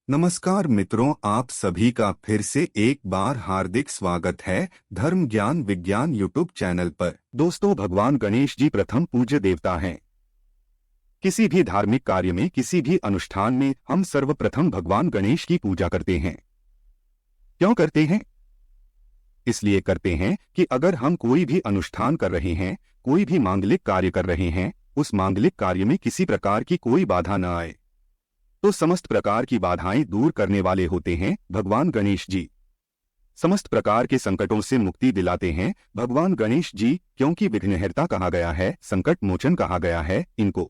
नमस्कार मित्रों, आप सभी का फिर से एक बार हार्दिक स्वागत है धर्म ज्ञान विज्ञान यूट्यूब चैनल पर। दोस्तों, भगवान गणेश जी प्रथम पूज्य देवता हैं। किसी भी धार्मिक कार्य में, किसी भी अनुष्ठान में हम सर्वप्रथम भगवान गणेश की पूजा करते हैं। क्यों करते हैं? इसलिए करते हैं कि अगर हम कोई भी अनुष्ठान कर रहे हैं, कोई भी मांगलिक कार्य कर रहे हैं, उस मांगलिक कार्य में किसी प्रकार की कोई बाधा न आए, तो समस्त प्रकार की बाधाएं दूर करने वाले होते हैं भगवान गणेश जी। समस्त प्रकार के संकटों से मुक्ति दिलाते हैं भगवान गणेश जी, क्योंकि विघ्नहर्ता कहा गया है, संकट मोचन कहा गया है इनको।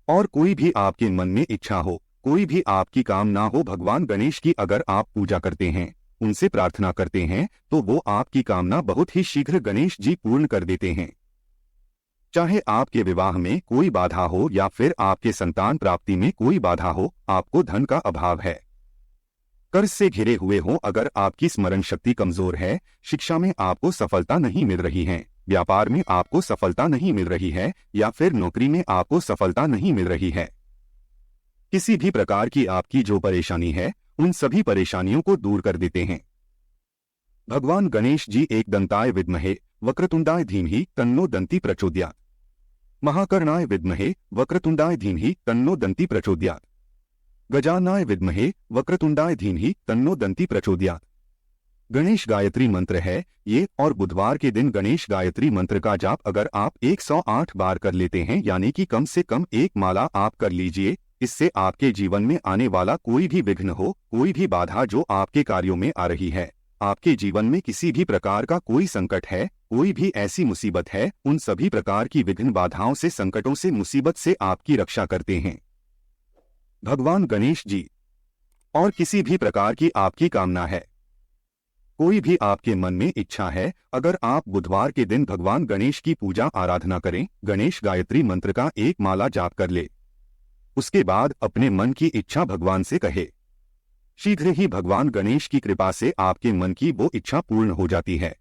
और कोई भी आपके मन में इच्छा हो, कोई भी आपकी कामना हो, भगवान गणेश की अगर आप पूजा करते हैं, उनसे प्रार्थना करते हैं, तो वो आपकी कामना बहुत ही शीघ्र गणेश जी पूर्ण कर देते हैं। चाहे आपके विवाह में कोई बाधा हो या फिर आपके संतान प्राप्ति में कोई बाधा हो, आपको धन का अभाव है, कर्ज से घिरे हुए हो, अगर आपकी स्मरण शक्ति कमजोर है, शिक्षा में आपको सफलता नहीं मिल रही है, व्यापार में आपको सफलता नहीं मिल रही है, या फिर नौकरी में आपको सफलता नहीं मिल रही है, किसी भी प्रकार की आपकी जो परेशानी है, उन सभी परेशानियों को दूर कर देते हैं भगवान गणेश जी। एक दंताय विद्महे वक्रतुंडाय धीमहि तन्नो दंती प्रचोदयात्। महाकर्णाय विद्महे वक्रतुंडाय धीमहि तन्नो दंती प्रचोदयात्। गजाननाय विद्महे वक्रतुंडाय धीमहि तन्नो दंती प्रचोदयात्। गणेश गायत्री मंत्र है ये, और बुधवार के दिन गणेश गायत्री मंत्र का जाप अगर आप 108 बार कर लेते हैं, यानी कि कम से कम एक माला आप कर लीजिए, इससे आपके जीवन में आने वाला कोई भी विघ्न हो, कोई भी बाधा जो आपके कार्यों में आ रही है, आपके जीवन में किसी भी प्रकार का कोई संकट है, कोई भी ऐसी मुसीबत है, उन सभी प्रकार की विघ्न बाधाओं से, संकटों से, मुसीबत से आपकी रक्षा करते हैं भगवान गणेश जी। और किसी भी प्रकार की आपकी कामना है, कोई भी आपके मन में इच्छा है, अगर आप बुधवार के दिन भगवान गणेश की पूजा आराधना करें, गणेश गायत्री मंत्र का एक माला जाप कर ले, उसके बाद अपने मन की इच्छा भगवान से कहे, शीघ्र ही भगवान गणेश की कृपा से आपके मन की वो इच्छा पूर्ण हो जाती है।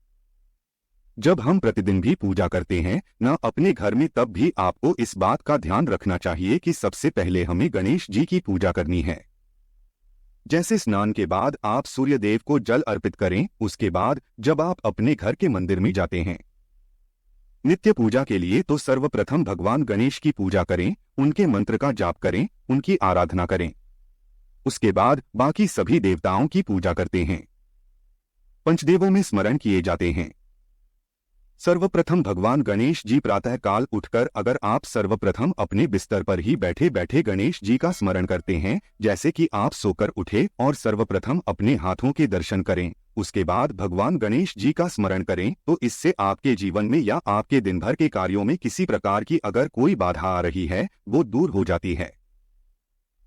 जब हम प्रतिदिन भी पूजा करते हैं न अपने घर में, तब भी आपको इस बात का ध्यान रखना चाहिए कि सबसे पहले हमें गणेश जी की पूजा करनी है। जैसे स्नान के बाद आप सूर्य देव को जल अर्पित करें, उसके बाद जब आप अपने घर के मंदिर में जाते हैं नित्य पूजा के लिए, तो सर्वप्रथम भगवान गणेश की पूजा करें, उनके मंत्र का जाप करें, उनकी आराधना करें, उसके बाद बाकी सभी देवताओं की पूजा करते हैं। पंचदेवों में स्मरण किए जाते हैं। सर्वप्रथम भगवान गणेश जी प्रातः काल उठकर अगर आप सर्वप्रथम अपने बिस्तर पर ही बैठे बैठे गणेश जी का स्मरण करते हैं, जैसे कि आप सोकर उठे और सर्वप्रथम अपने हाथों के दर्शन करें, उसके बाद भगवान गणेश जी का स्मरण करें, तो इससे आपके जीवन में या आपके दिन भर के कार्यों में किसी प्रकार की अगर कोई बाधा आ रही है, वो दूर हो जाती है।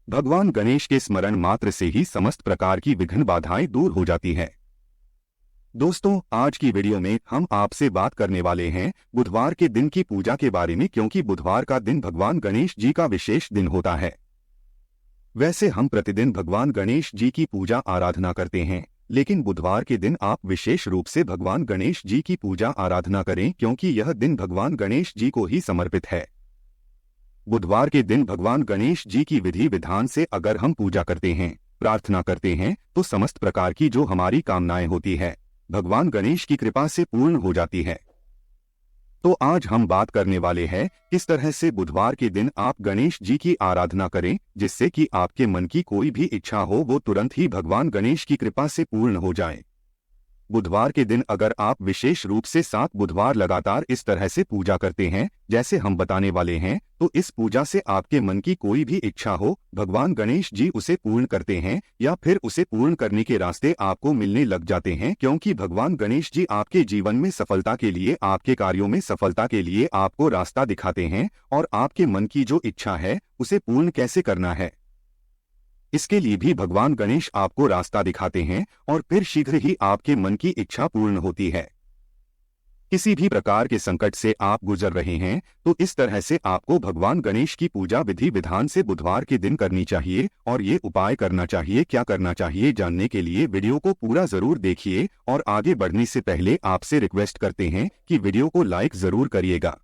भगवान गणेश के स्मरण मात्र से ही समस्त प्रकार की विघ्न बाधाएं दूर हो जाती है। दोस्तों, आज की वीडियो में हम आपसे बात करने वाले हैं बुधवार के दिन की पूजा के बारे में, क्योंकि बुधवार का दिन भगवान गणेश जी का विशेष दिन होता है। वैसे हम प्रतिदिन भगवान गणेश जी की पूजा आराधना करते हैं, लेकिन बुधवार के दिन आप विशेष रूप से भगवान गणेश जी की पूजा आराधना करें, क्योंकि यह दिन भगवान गणेश जी को ही समर्पित है। बुधवार के दिन भगवान गणेश जी की विधि विधान से अगर हम पूजा करते हैं, प्रार्थना करते हैं, तो समस्त प्रकार की जो हमारी कामनाएं होती है, भगवान गणेश की कृपा से पूर्ण हो जाती है। तो आज हम बात करने वाले हैं किस तरह से बुधवार के दिन आप गणेश जी की आराधना करें, जिससे कि आपके मन की कोई भी इच्छा हो, वो तुरंत ही भगवान गणेश की कृपा से पूर्ण हो जाए। बुधवार के दिन अगर आप विशेष रूप से 7 बुधवार लगातार इस तरह से पूजा करते हैं जैसे हम बताने वाले हैं, तो इस पूजा से आपके मन की कोई भी इच्छा हो, भगवान गणेश जी उसे पूर्ण करते हैं, या फिर उसे पूर्ण करने के रास्ते आपको मिलने लग जाते हैं, क्योंकि भगवान गणेश जी आपके जीवन में सफलता के लिए, आपके कार्यों में सफलता के लिए आपको रास्ता दिखाते हैं, और आपके मन की जो इच्छा है उसे पूर्ण कैसे करना है, इसके लिए भी भगवान गणेश आपको रास्ता दिखाते हैं, और फिर शीघ्र ही आपके मन की इच्छा पूर्ण होती है। किसी भी प्रकार के संकट से आप गुजर रहे हैं, तो इस तरह से आपको भगवान गणेश की पूजा विधि विधान से बुधवार के दिन करनी चाहिए, और ये उपाय करना चाहिए। क्या करना चाहिए जानने के लिए वीडियो को पूरा जरूर देखिए, और आगे बढ़ने से पहले आपसे रिक्वेस्ट करते हैं कि वीडियो को लाइक जरूर करिएगा।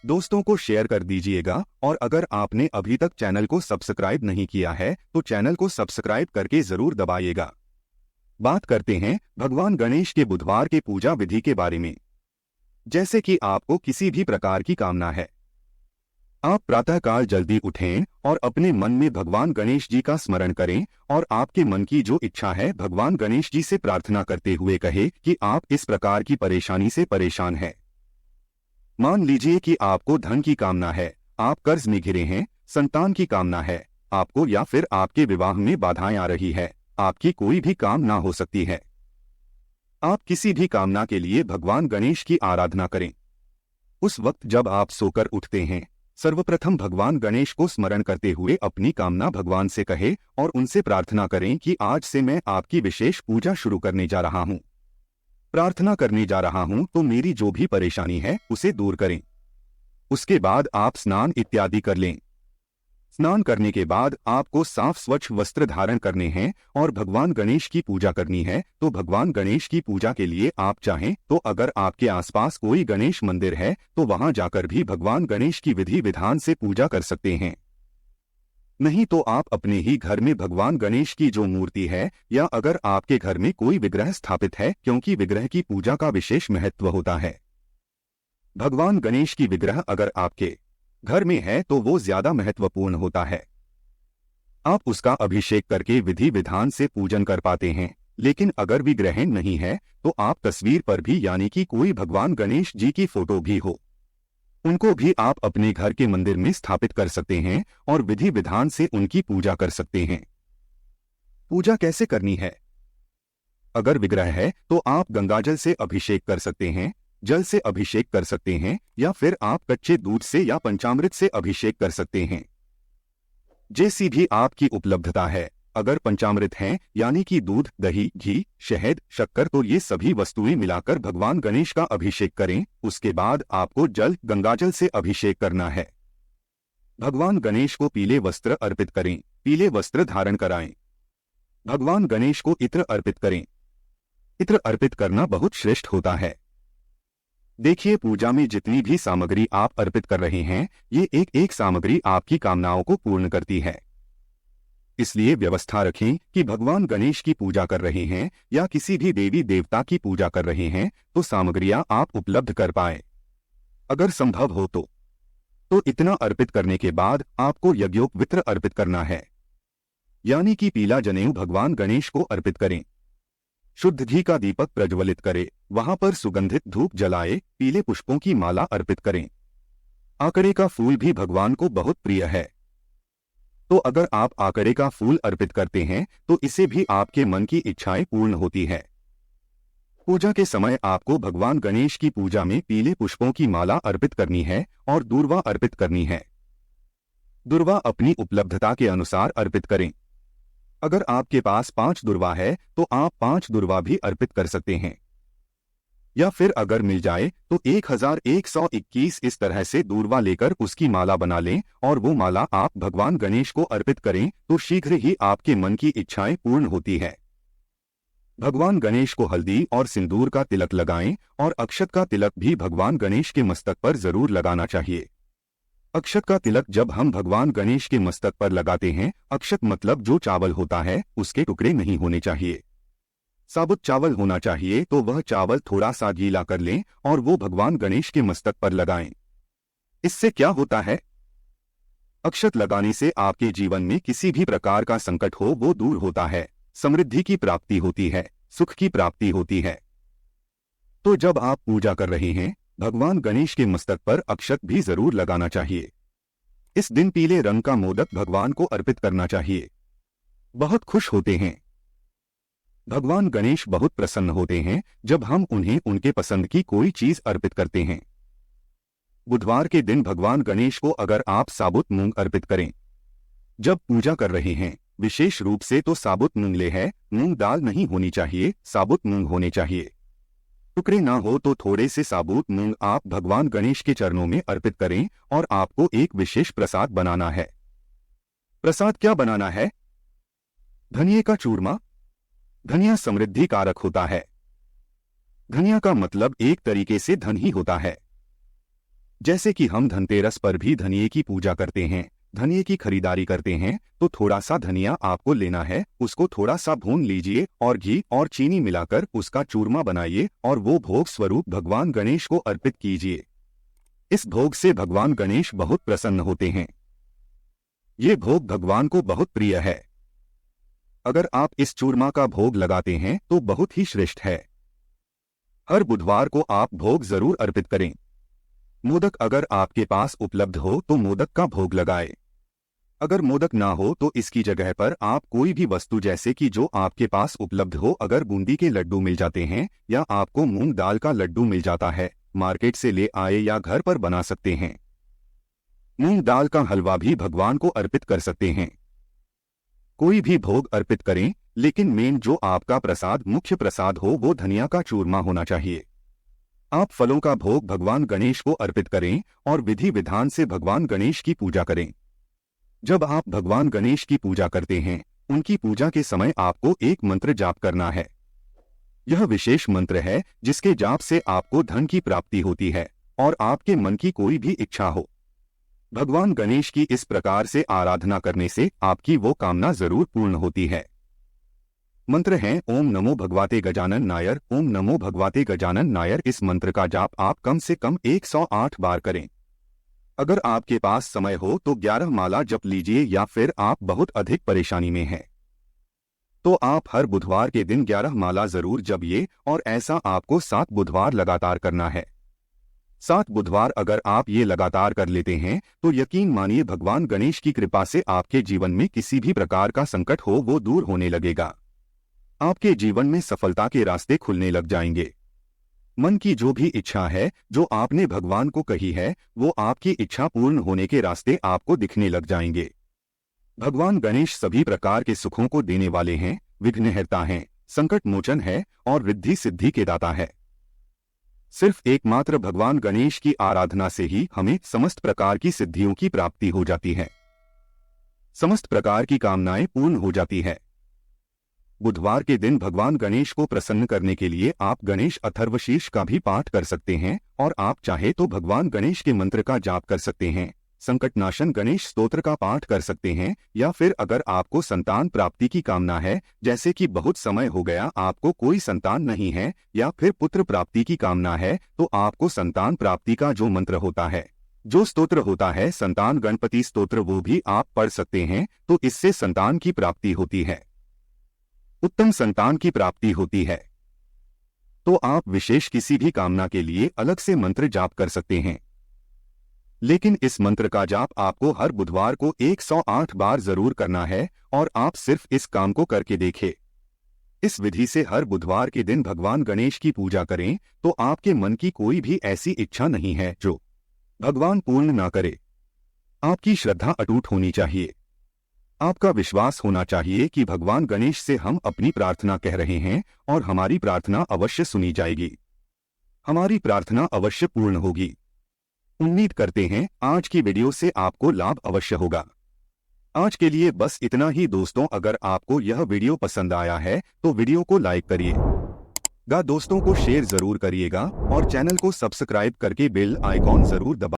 दोस्तों को शेयर कर दीजिएगा और अगर आपने अभी तक चैनल को सब्सक्राइब नहीं किया है तो चैनल को सब्सक्राइब करके जरूर दबाइएगा। बात करते हैं भगवान गणेश के बुधवार के पूजा विधि के बारे में। जैसे कि आपको किसी भी प्रकार की कामना है, आप प्रातःकाल जल्दी उठें और अपने मन में भगवान गणेश जी का स्मरण करें और आपके मन की जो इच्छा है भगवान गणेश जी से प्रार्थना करते हुए कहे कि आप इस प्रकार की परेशानी से परेशान हैं। मान लीजिए कि आपको धन की कामना है, आप कर्ज में घिरे हैं, संतान की कामना है आपको, या फिर आपके विवाह में बाधाएं आ रही है, आपकी कोई भी काम ना हो सकती है। आप किसी भी कामना के लिए भगवान गणेश की आराधना करें। उस वक्त जब आप सोकर उठते हैं, सर्वप्रथम भगवान गणेश को स्मरण करते हुए अपनी कामना भगवान से कहे और उनसे प्रार्थना करें कि आज से मैं आपकी विशेष पूजा शुरू करने जा रहा हूं, प्रार्थना करने जा रहा हूं, तो मेरी जो भी परेशानी है उसे दूर करें। उसके बाद आप स्नान इत्यादि कर लें। स्नान करने के बाद आपको साफ स्वच्छ वस्त्र धारण करने हैं और भगवान गणेश की पूजा करनी है। तो भगवान गणेश की पूजा के लिए आप चाहें तो अगर आपके आसपास कोई गणेश मंदिर है तो वहां जाकर भी भगवान गणेश की विधि विधान से पूजा कर सकते हैं। नहीं तो आप अपने ही घर में भगवान गणेश की जो मूर्ति है या अगर आपके घर में कोई विग्रह स्थापित है, क्योंकि विग्रह की पूजा का विशेष महत्व होता है। भगवान गणेश की विग्रह अगर आपके घर में है तो वो ज्यादा महत्वपूर्ण होता है। आप उसका अभिषेक करके विधि विधान से पूजन कर पाते हैं। लेकिन अगर विग्रह नहीं है तो आप तस्वीर पर भी, यानी कि कोई भगवान गणेश जी की फोटो भी हो, उनको भी आप अपने घर के मंदिर में स्थापित कर सकते हैं और विधि विधान से उनकी पूजा कर सकते हैं। पूजा कैसे करनी है? अगर विग्रह है तो आप गंगाजल से अभिषेक कर सकते हैं, जल से अभिषेक कर सकते हैं, या फिर आप कच्चे दूध से या पंचामृत से अभिषेक कर सकते हैं। जैसी भी आपकी उपलब्धता है। अगर पंचामृत हैं, यानी कि दूध, दही, घी, शहद, शक्कर, तो ये सभी वस्तुएं मिलाकर भगवान गणेश का अभिषेक करें। उसके बाद आपको जल, गंगाजल से अभिषेक करना है। भगवान गणेश को पीले वस्त्र अर्पित करें, पीले वस्त्र धारण कराएं। भगवान गणेश को इत्र अर्पित करें। इत्र अर्पित करना बहुत श्रेष्ठ होता है। देखिए, पूजा में जितनी भी सामग्री आप अर्पित कर रहे हैं, ये एक एक सामग्री आपकी कामनाओं को पूर्ण करती है। इसलिए व्यवस्था रखें कि भगवान गणेश की पूजा कर रहे हैं या किसी भी देवी देवता की पूजा कर रहे हैं तो सामग्रियां आप उपलब्ध कर पाए। अगर संभव हो तो इतना अर्पित करने के बाद आपको यज्ञोपवीत अर्पित करना है, यानी कि पीला जनेऊ भगवान गणेश को अर्पित करें। शुद्ध घी का दीपक प्रज्वलित करें, वहां पर सुगंधित धूप जलाए, पीले पुष्पों की माला अर्पित करें। आकड़े का फूल भी भगवान को बहुत प्रिय है, तो अगर आप आकड़े का फूल अर्पित करते हैं तो इससे भी आपके मन की इच्छाएं पूर्ण होती है। पूजा के समय आपको भगवान गणेश की पूजा में पीले पुष्पों की माला अर्पित करनी है और दूर्वा अर्पित करनी है। दूर्वा अपनी उपलब्धता के अनुसार अर्पित करें। अगर आपके पास 5 दूर्वा है तो आप 5 दूर्वा भी अर्पित कर सकते हैं, या फिर अगर मिल जाए तो 1121 इस तरह से दूर्वा लेकर उसकी माला बना लें और वो माला आप भगवान गणेश को अर्पित करें तो शीघ्र ही आपके मन की इच्छाएं पूर्ण होती है। भगवान गणेश को हल्दी और सिंदूर का तिलक लगाएं और अक्षत का तिलक भी भगवान गणेश के मस्तक पर जरूर लगाना चाहिए। अक्षत का तिलक जब हम भगवान गणेश के मस्तक पर लगाते हैं, अक्षत मतलब जो चावल होता है उसके टुकड़े नहीं होने चाहिए, साबुत चावल होना चाहिए। तो वह चावल थोड़ा सा गीला कर लें और वो भगवान गणेश के मस्तक पर लगाएं। इससे क्या होता है? अक्षत लगाने से आपके जीवन में किसी भी प्रकार का संकट हो वो दूर होता है, समृद्धि की प्राप्ति होती है, सुख की प्राप्ति होती है। तो जब आप पूजा कर रहे हैं, भगवान गणेश के मस्तक पर अक्षत भी जरूर लगाना चाहिए। इस दिन पीले रंग का मोदक भगवान को अर्पित करना चाहिए। बहुत खुश होते हैं। भगवान गणेश बहुत प्रसन्न होते हैं जब हम उन्हें उनके पसंद की कोई चीज अर्पित करते हैं। बुधवार के दिन भगवान गणेश को अगर आप साबुत मूंग अर्पित करें, जब पूजा कर रहे हैं विशेष रूप से, तो साबुत मूंग ले है, मूंग दाल नहीं होनी चाहिए, साबुत मूंग होने चाहिए। टुकड़े ना हो तो थोड़े से साबुत मूंग आप भगवान गणेश के चरणों में अर्पित करें और आपको एक विशेष प्रसाद बनाना है। प्रसाद क्या बनाना है? धनिये का चूरमा। धनिया समृद्धि कारक होता है। धनिया का मतलब एक तरीके से धन ही होता है। जैसे कि हम धनतेरस पर भी धनिये की पूजा करते हैं, धनिये की खरीदारी करते हैं, तो थोड़ा सा धनिया आपको लेना है, उसको थोड़ा सा भून लीजिए और घी और चीनी मिलाकर उसका चूरमा बनाइए और वो भोग स्वरूप भगवान गणेश को अर्पित कीजिए। इस भोग से भगवान गणेश बहुत प्रसन्न होते हैं। ये भोग भगवान को बहुत प्रिय है। अगर आप इस चूरमा का भोग लगाते हैं तो बहुत ही श्रेष्ठ है। हर बुधवार को आप भोग जरूर अर्पित करें। मोदक अगर आपके पास उपलब्ध हो तो मोदक का भोग लगाएं। अगर मोदक ना हो तो इसकी जगह पर आप कोई भी वस्तु जैसे कि जो आपके पास उपलब्ध हो, अगर बूंदी के लड्डू मिल जाते हैं या आपको मूंग दाल का लड्डू मिल जाता है, मार्केट से ले आए या घर पर बना सकते हैं। मूंग दाल का हलवा भी भगवान को अर्पित कर सकते हैं। कोई भी भोग अर्पित करें, लेकिन मेन जो आपका प्रसाद मुख्य प्रसाद हो वो धनिया का चूरमा होना चाहिए। आप फलों का भोग भगवान गणेश को अर्पित करें और विधि विधान से भगवान गणेश की पूजा करें। जब आप भगवान गणेश की पूजा करते हैं, उनकी पूजा के समय आपको एक मंत्र जाप करना है। यह विशेष मंत्र है जिसके जाप से आपको धन की प्राप्ति होती है और आपके मन की कोई भी इच्छा हो। भगवान गणेश की इस प्रकार से आराधना करने से आपकी वो कामना जरूर पूर्ण होती है। मंत्र है ओम नमो भगवते गजानन नायर, ओम नमो भगवते गजानन नायर। इस मंत्र का जाप आप कम से कम 108 बार करें। अगर आपके पास समय हो तो 11 माला जप लीजिए, या फिर आप बहुत अधिक परेशानी में हैं तो आप हर बुधवार के दिन 11 माला जरूर जपिए और ऐसा आपको 7 बुधवार लगातार करना है। 7 बुधवार अगर आप ये लगातार कर लेते हैं तो यकीन मानिए भगवान गणेश की कृपा से आपके जीवन में किसी भी प्रकार का संकट हो वो दूर होने लगेगा। आपके जीवन में सफलता के रास्ते खुलने लग जाएंगे। मन की जो भी इच्छा है जो आपने भगवान को कही है, वो आपकी इच्छा पूर्ण होने के रास्ते आपको दिखने लग जाएंगे। भगवान गणेश सभी प्रकार के सुखों को देने वाले हैं, विघ्नहर्ता हैं, संकट मोचन है और रिद्धि सिद्धि के दाता है। सिर्फ एकमात्र भगवान गणेश की आराधना से ही हमें समस्त प्रकार की सिद्धियों की प्राप्ति हो जाती है, समस्त प्रकार की कामनाएं पूर्ण हो जाती है। बुधवार के दिन भगवान गणेश को प्रसन्न करने के लिए आप गणेश अथर्वशीर्ष का भी पाठ कर सकते हैं और आप चाहे तो भगवान गणेश के मंत्र का जाप कर सकते हैं, संकटनाशन गणेश स्तोत्र का पाठ कर सकते हैं, या फिर अगर आपको संतान प्राप्ति की कामना है, जैसे कि बहुत समय हो गया आपको कोई संतान नहीं है, या फिर पुत्र प्राप्ति की कामना है, तो आपको संतान प्राप्ति का जो मंत्र होता है, जो स्तोत्र होता है, संतान गणपति स्तोत्र, वो भी आप पढ़ सकते हैं। तो इससे संतान की प्राप्ति होती है, उत्तम संतान की प्राप्ति होती है। तो आप विशेष किसी भी कामना के लिए अलग से मंत्र जाप कर सकते हैं, लेकिन इस मंत्र का जाप आपको हर बुधवार को 108 बार जरूर करना है और आप सिर्फ इस काम को करके देखें। इस विधि से हर बुधवार के दिन भगवान गणेश की पूजा करें तो आपके मन की कोई भी ऐसी इच्छा नहीं है जो भगवान पूर्ण ना करे। आपकी श्रद्धा अटूट होनी चाहिए। आपका विश्वास होना चाहिए कि भगवान गणेश से हम अपनी प्रार्थना कह रहे हैं और हमारी प्रार्थना अवश्य सुनी जाएगी, हमारी प्रार्थना अवश्य पूर्ण होगी। उम्मीद करते हैं आज की वीडियो से आपको लाभ अवश्य होगा। आज के लिए बस इतना ही दोस्तों। अगर आपको यह वीडियो पसंद आया है तो वीडियो को लाइक करिएगा, दोस्तों को शेयर जरूर करिएगा और चैनल को सब्सक्राइब करके बेल आइकॉन जरूर दबाइए।